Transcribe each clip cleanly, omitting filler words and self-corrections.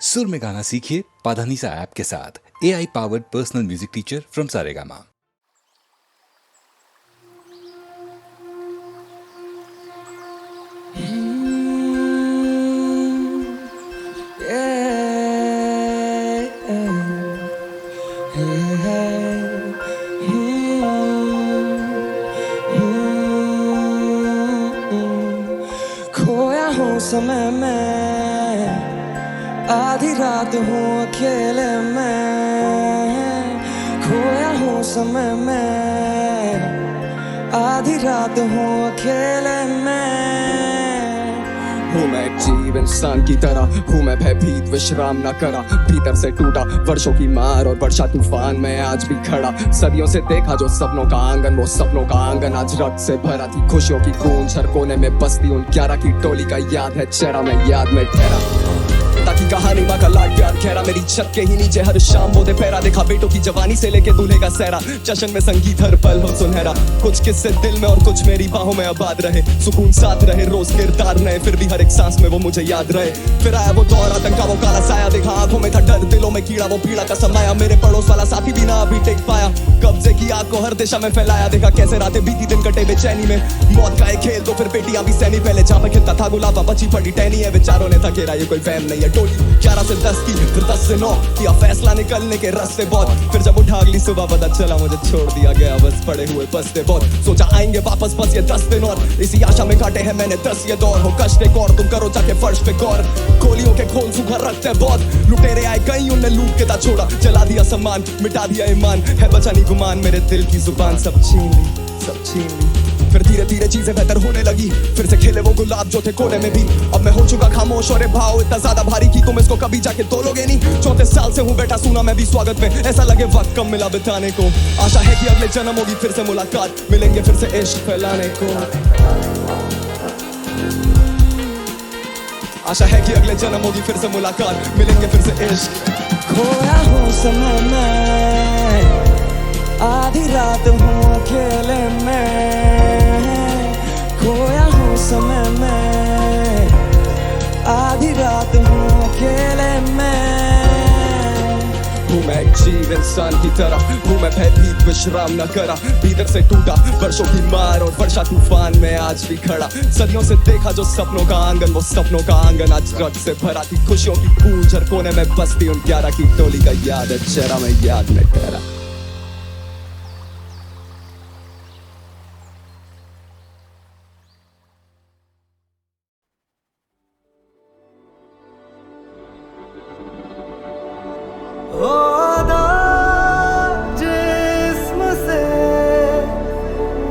सुर में गाना सीखिए पाधानीसा ऐप के साथ। AI powered personal music teacher from Saregama. खोया हूँ समय में, आधी रात हूँ अकेले में। खोया हूँ समय में, आधी रात हूँ अकेले में। हूँ मैं एक जीव इंसान की तरह, हूँ मैं भयभीत विश्राम न करा। भीतर से टूटा वर्षों की मार और वर्षा तूफान में आज भी खड़ा। सदियों से देखा जो सपनों का आंगन, वो सपनों का आंगन आज रक्त से भरा थी। खुशियों की गूंज हर कोने में बसती उन 11 की टोली का याद है चेहरा, मैं याद में ठहरा। ताकि कहानी माँ का लाड प्यार खैरा, मेरी छत के ही नीचे हर शाम वो दे पैरा। देखा बेटों की जवानी से लेके दूल्हे का सहरा, जश्न में संगीत हर पल हो सुनहरा। कुछ किस्से दिल में और कुछ मेरी बाहों में आबाद रहे। सुकून साथ रहे रोज किरदार नए, फिर भी हर एक सांस में वो मुझे याद रहे। फिर आया वो दौर आतंका, वो काला साया। देखा आंखों में था डर, दिलों में कीड़ा, वो पीड़ा का समाया। मेरे पड़ोस वाला साथी भी ना अभी टेक पाया। कब्जे की आग को हर दिशा में फैलाया। देखा कैसे रातें बीती दिन कटे बेचैनी में। मौत का एक खेल तो फिर बेटियां भी सहनी। पहले जहाँ पे खिलता था गुलाबा, बची पड़ी टहनी है। विचारों ने था घेरा, ये कोई वहम नहीं है। टोली 11 से 10 की, फिर 10 से 9 किया फैसला निकलने के रास्ते बहुत। फिर जब उठा अगली सुबह पता चला मुझे छोड़ दिया गया, बस पड़े हुए बसते बहुत। सोचा आएंगे वापस बस ये 10 दिन और, इसी आशा में काटे हैं मैंने 10 ये दौर। हो कष्ट एक और, तुम करो जाके फर्श पे गौर। खोलियों के खोल सूखा रखते बहुत। लुटेरे आए कहीं, उनने लूट के था छोड़ा। जला दिया सम्मान, मिटा दिया ईमान, है बचा नहीं गुमान। मेरे दिल की जुबान सब छीन ली, सब छीन ली। फिर धीरे धीरे चीजें बेहतर होने लगी। फिर से खिले वो गुलाब जो थे कोने में भी। अब मैं हो चुका खामोश और ये भाव इतना ज्यादा भारी कि तुम इसको कभी जाके तोलोगे नहीं। 34 साल से हूँ बैठा सुना मैं भी स्वागत में, ऐसा लगे वक्त कम मिला बिताने को। आशा है कि अगले जन्म होगी फिर से मुलाकात, मिलेंगे फिर से इश्क फैलाने को। आशा है कि अगले जन्म होगी फिर से मुलाकात, मिलेंगे फिर से इश्क। खोया हूँ समय में, आधी रात हूँ अकेले में। खोया हूँ समय में, आधी रात हूँ अकेले में। हूँ मैं एक जीव इंसान की तरह, हूँ मैं भयभीत विश्राम न करा। भीतर से टूटा वर्षों की मार और वर्षा तूफान में आज भी खड़ा। सदियों से देखा जो सपनों का आंगन, वो सपनों का आंगन आज रक्त से भरा थी। खुशियों की गूंज हर कोने में बसती उन 11 की टोली का याद है चेहरा, मैं याद में ठहरा। जिस्म से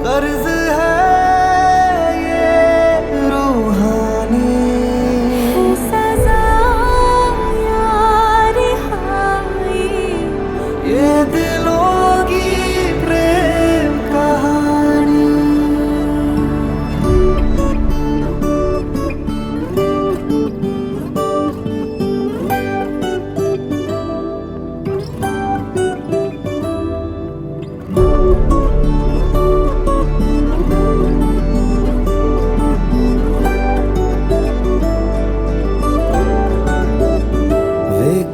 कर्ज है ये रूहानी। सजा या रिहाई, ये दिलों की प्रेम कहानी।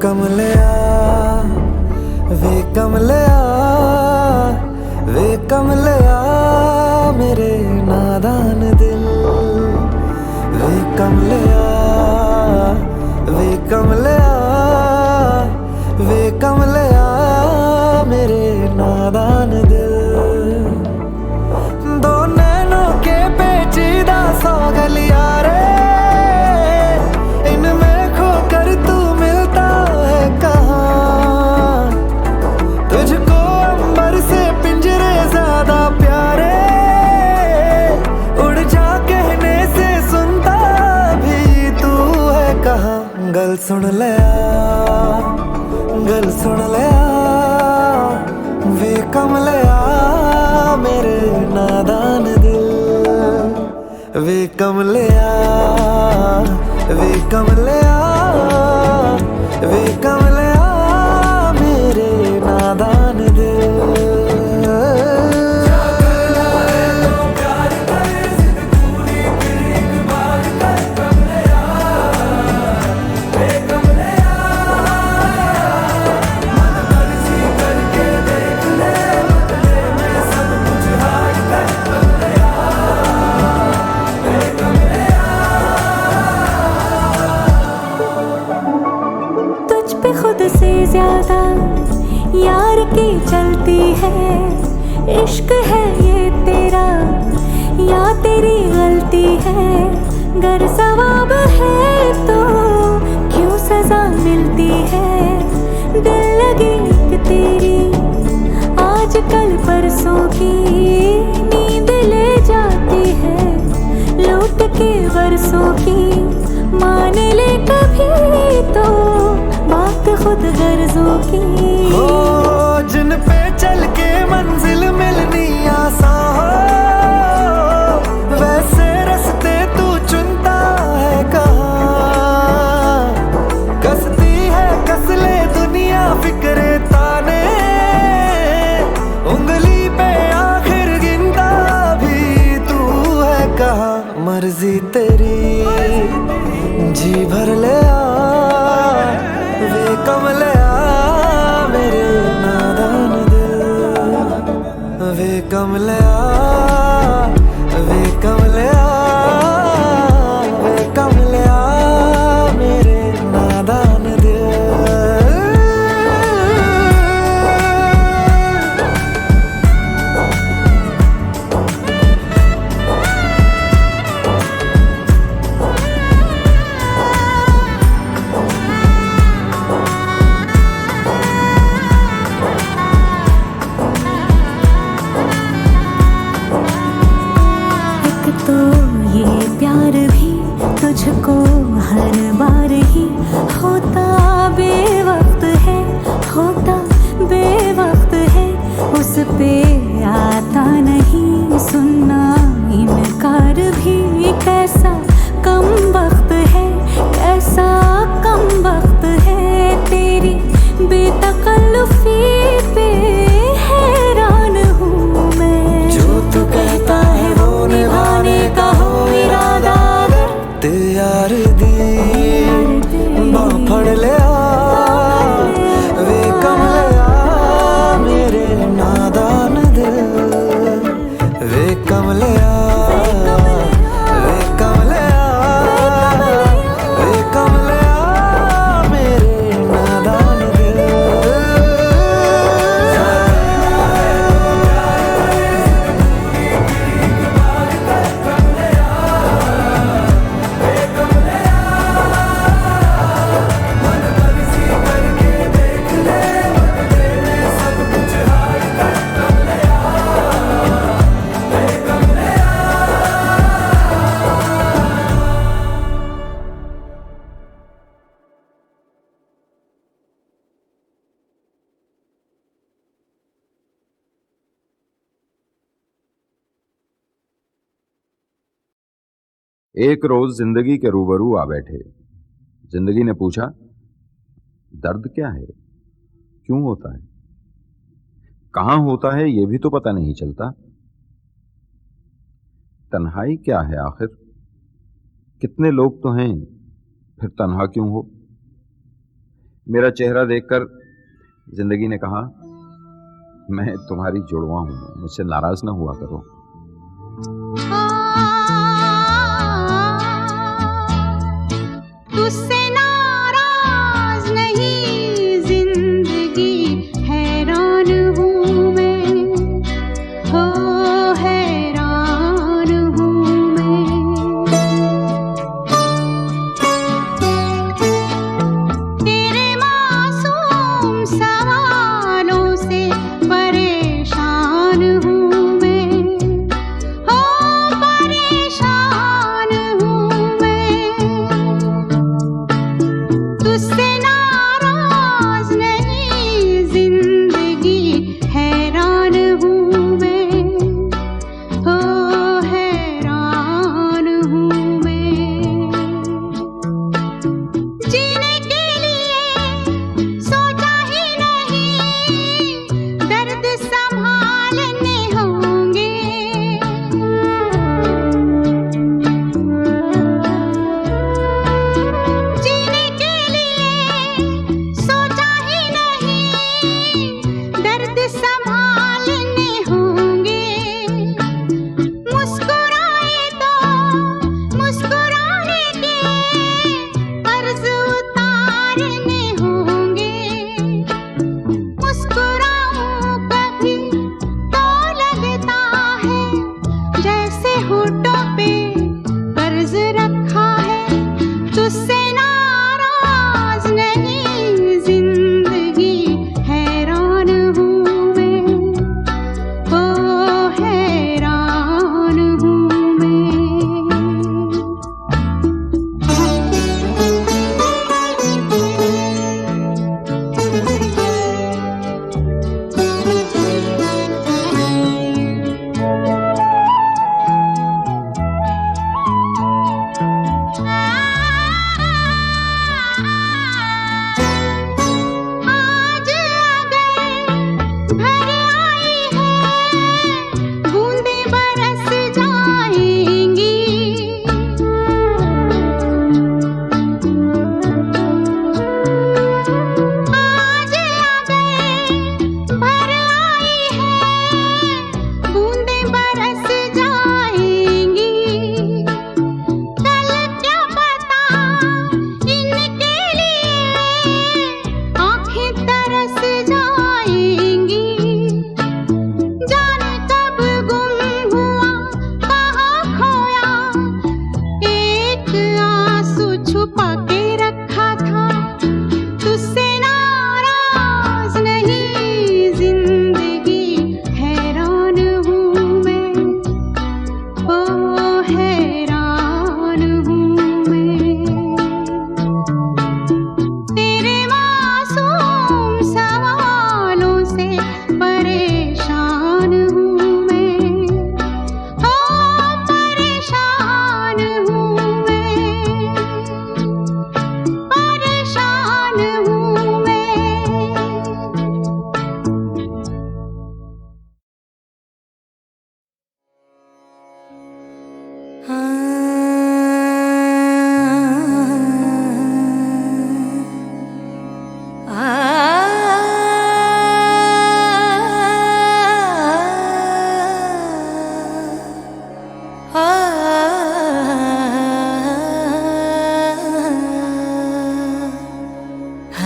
कमलिया वे कमलिया, वे कमलिया मेरे नादान दिल। वे कमलिया, वे कमलिया, वे कमलिया मेरे नादान दिल। दो नैनों के पेचीदा सौ गलियां रे, इनमें खोकर तू मिलता है कहाँ। तुझको अंबर से पिंजरे ज्यादा प्यारे, उड़ जा कहने से सुनता भी तू है कहाँ। गल सुन लिया, गल सुन लिया, वे कमलिया मेरे नादान दिल। वे कमलिया, वे कमलिया, वे कमलिया मेरे नादान दिल। ज्यादा यार की चलती है। इश्क है ये तेरा या तेरी गलती है? गर सवाब है तो क्यों सजा मिलती है? दिल लगी कि तेरी आज कल परसों की नींद ले जाती है। लौट के बरसों की मान ले कभी तो बात खुद गर्जों की। हो जिन पे चल के मंजिल मिलनी आसान हो, वैसे रास्ते तू चुनता है कहाँ? कसती है कस ले दुनिया फिक्रे ताने, उंगली पे आखिर गिनता भी तू है कहाँ? मर्जी तेरी जी भर ले आ, वे कम ले आ मेरे नादान दिल, वे कम ले आ, वे कम ले आ, वे कम ले आ मेरे नादान दिल। तो ये प्यार भी तुझको हर बार ही होता बेवक्त है, होता बेवक्त है। उस पे आता नहीं सुनना इनकार भी। कैसा कम वक्त है, कैसा कम वक्त है। तेरी बेतकल्लुफी पे हैरान हूँ मैं। जो तू कहता है वो निभाने का हो इरादा, तैयार दी बाँह फड़ ले आ, वे कम ले आ मेरे नादान दिल, वे कम ले आ, वे कम ले आ, वे कम ले आ मेरे नादान दिल। एक रोज जिंदगी के रूबरू आ बैठे। जिंदगी ने पूछा, दर्द क्या है, क्यों होता है, कहां होता है, यह भी तो पता नहीं चलता। तन्हाई क्या है आखिर, कितने लोग तो हैं, फिर तन्हा क्यों हो। मेरा चेहरा देखकर जिंदगी ने कहा, मैं तुम्हारी जुड़वा हूं, मुझसे नाराज ना हुआ करो। तुझसे नाराज नहीं जिंदगी, हैरान हूँ मैं, हो हैरान हूँ मैं। तेरे मासूम सवालों से परेशान हूँ मैं।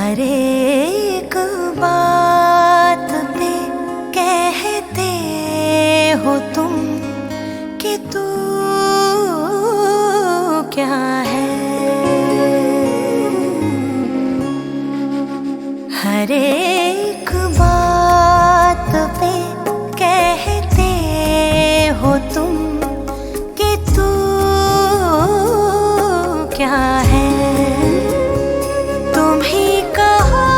हर एक बात पे कहते हो तुम कि तू क्या है। हर एक बात पे कहते हो तुम कि तू क्या है। तुम ही कहो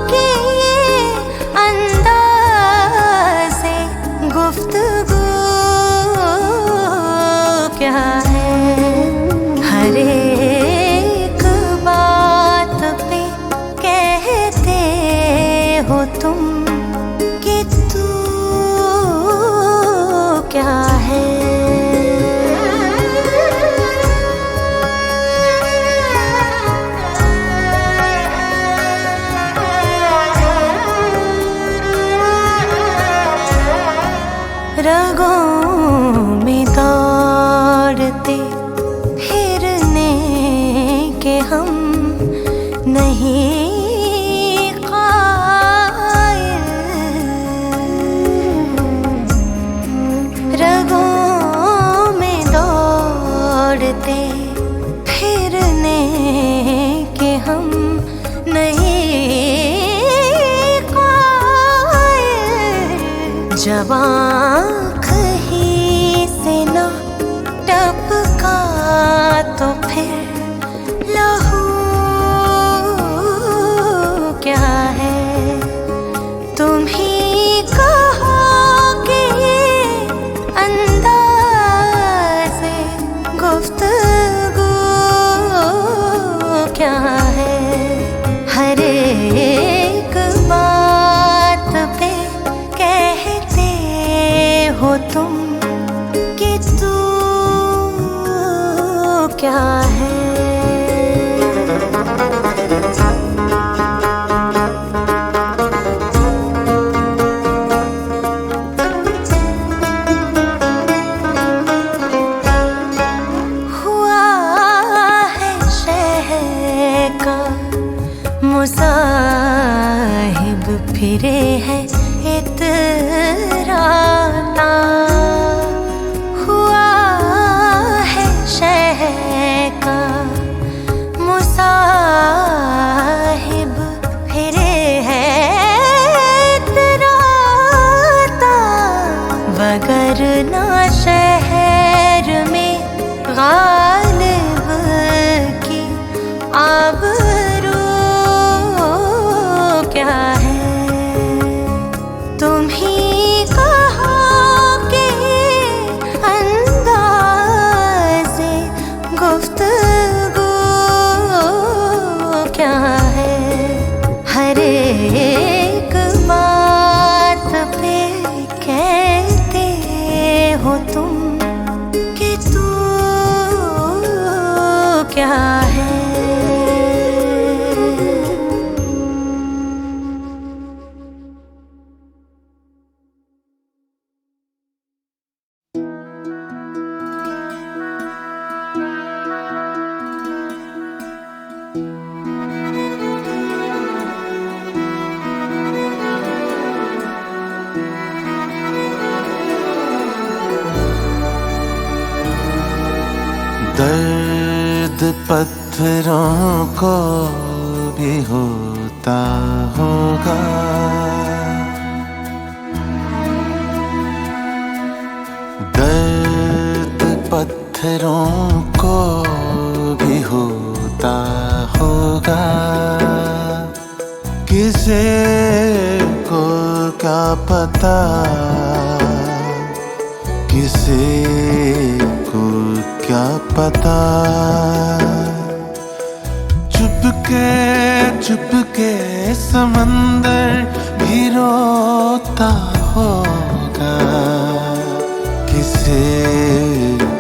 कि ये अंदाज़े गुफ्तगू क्या है। हर एक बात पे कहते हो तुम कि तू क्या है। रगों में दौड़ते फिरने के हम नहीं कायल। रगों में दौड़ते फिरने के हम नहीं कायल। जब आँख ही से न टपका तो फिर लहू क्या है। तुम ही कहो कि ये अंदाज़े गुफ्तगू क्या है। हर एक बात पे कहते हो तुम कि तू क्या है। हुआ है शहर का मुसाहिब फिरे है इतराता। हुआ है शहर का मुसाहिब फिरे है इतराता। वगरना शहर में गालिब की आबरू क्या है। तुम ही कहो कि अंदाज़े गुफ्तगू क्या है। हर एक बात पे कहते हो तुम कि तू क्या है। दर्द पत्थरों को भी होता होगा। दर्द पत्थरों को भी होता होगा। किसे को क्या पता, किसे को क्या पता। चुपके चुपके समंदर भी रोता होगा। किसे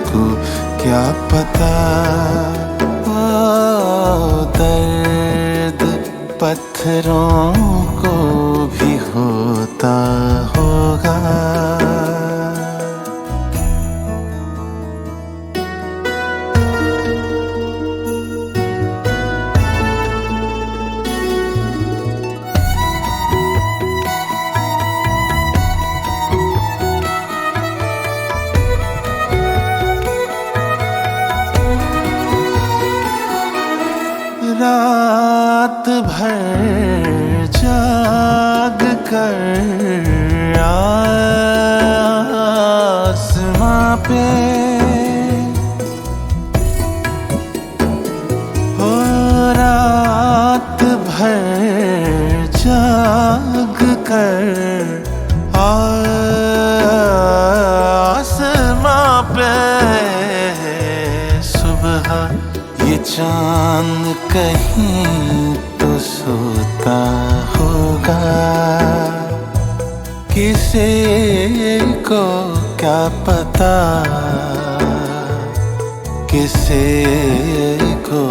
को क्या पता। ओ दर्द पत्थरों को भी होता होगा। भर जाग कर आसमां पे हो रात भर जाग कर आसमां पे सुबह ये चांद कहीं तो सोता होगा, किसी को क्या पता, किसी को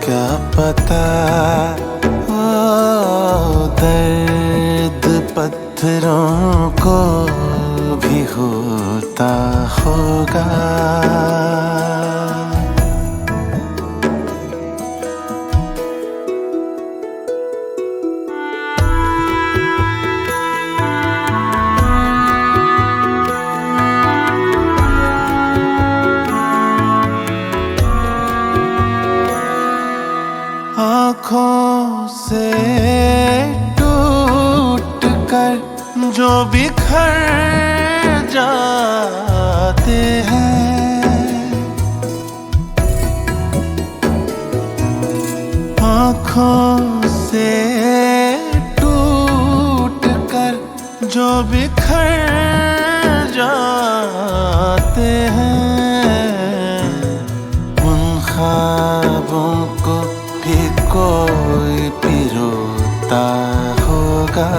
क्या पता। ओ दर्द पत्थरों को भी होता होगा। आँखों से टूट कर जो बिखर जाते हैं, आँखों से टूट कर जो बिखर जाते हैं, उन ख्वाबों को भी कोई पिरोता होगा,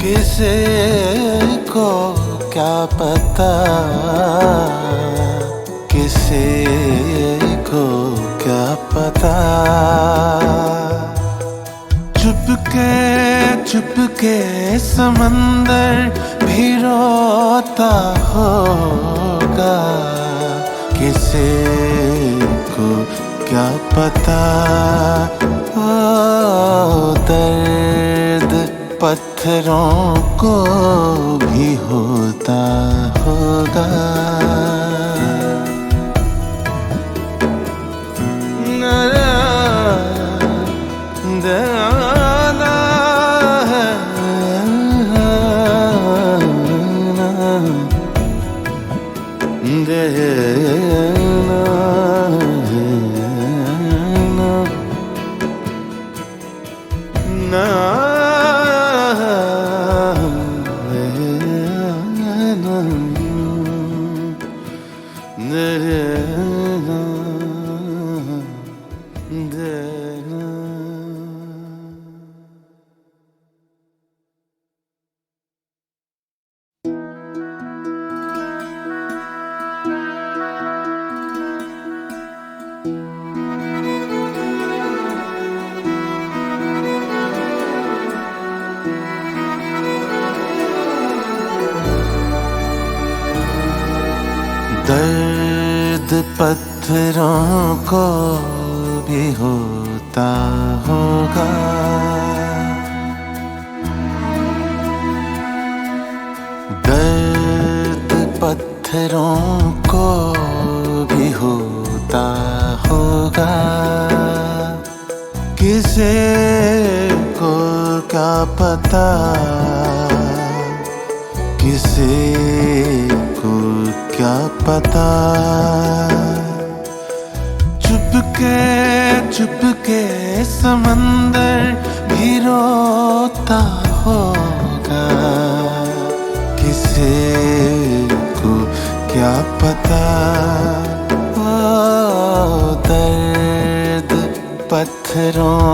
किसी को क्या पता, किसी को क्या पता। चुपके चुपके समंदर भी रोता होगा, किसी को क्या पता। ओ दर्द पत्थरों को भी होता होगा। दर्द पत्थरों को भी होता होगा, दर्द पत्थरों को भी होता होगा, किसी को क्या पता, किसी को क्या पता। चुपके चुपके समंदर भी रोता होगा, किसी को क्या पता। ओ दर्द पत्थरों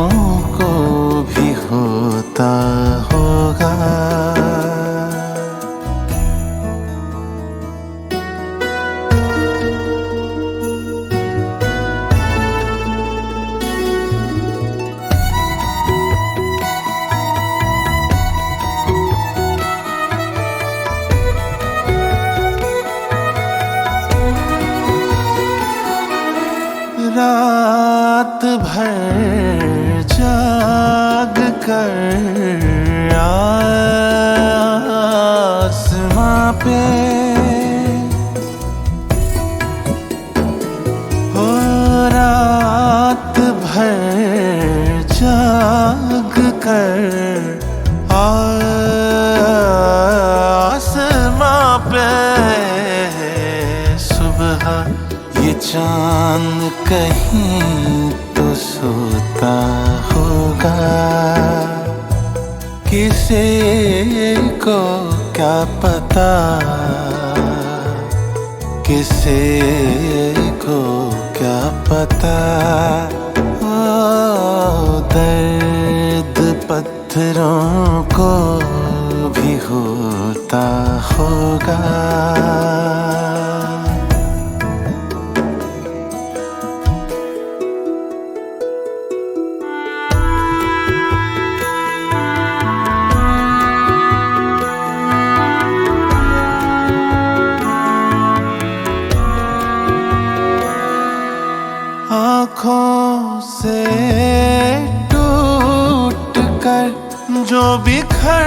को भी होता होगा। रात भर जाग कर आसमां पे हो रात भर कर आसमां पे सुबह ये चांद कहीं तो सोता होगा। किसी को क्या पता, किसी को क्या पता। ओ दर्द पत्थरों को भी होता होगा। आँखों से टूट कर जो बिखर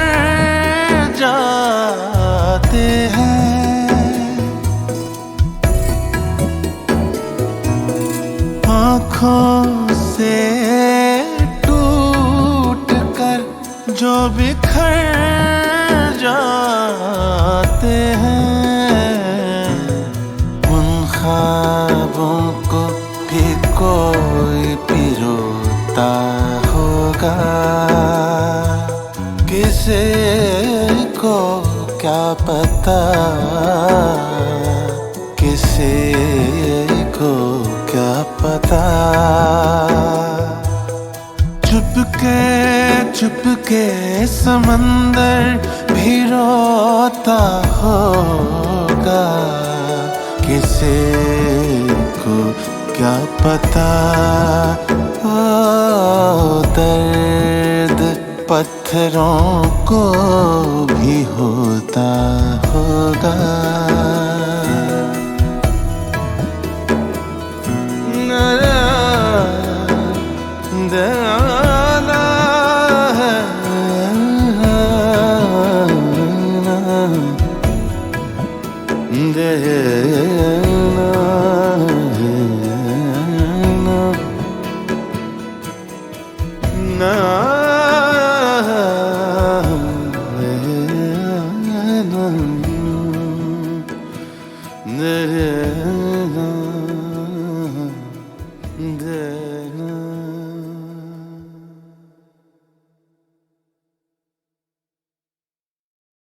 जाते हैं, आँखों से टूट कर जो बिखर जाते हैं, उन ख्वाबों को भी कोई पिरोता होगा। किसी को क्या पता, किसी को क्या पता। चुपके चुपके समंदर भी रोता होगा। किसी को क्या पता। ओ दर्द पत्थरों को भी होता होगा। Na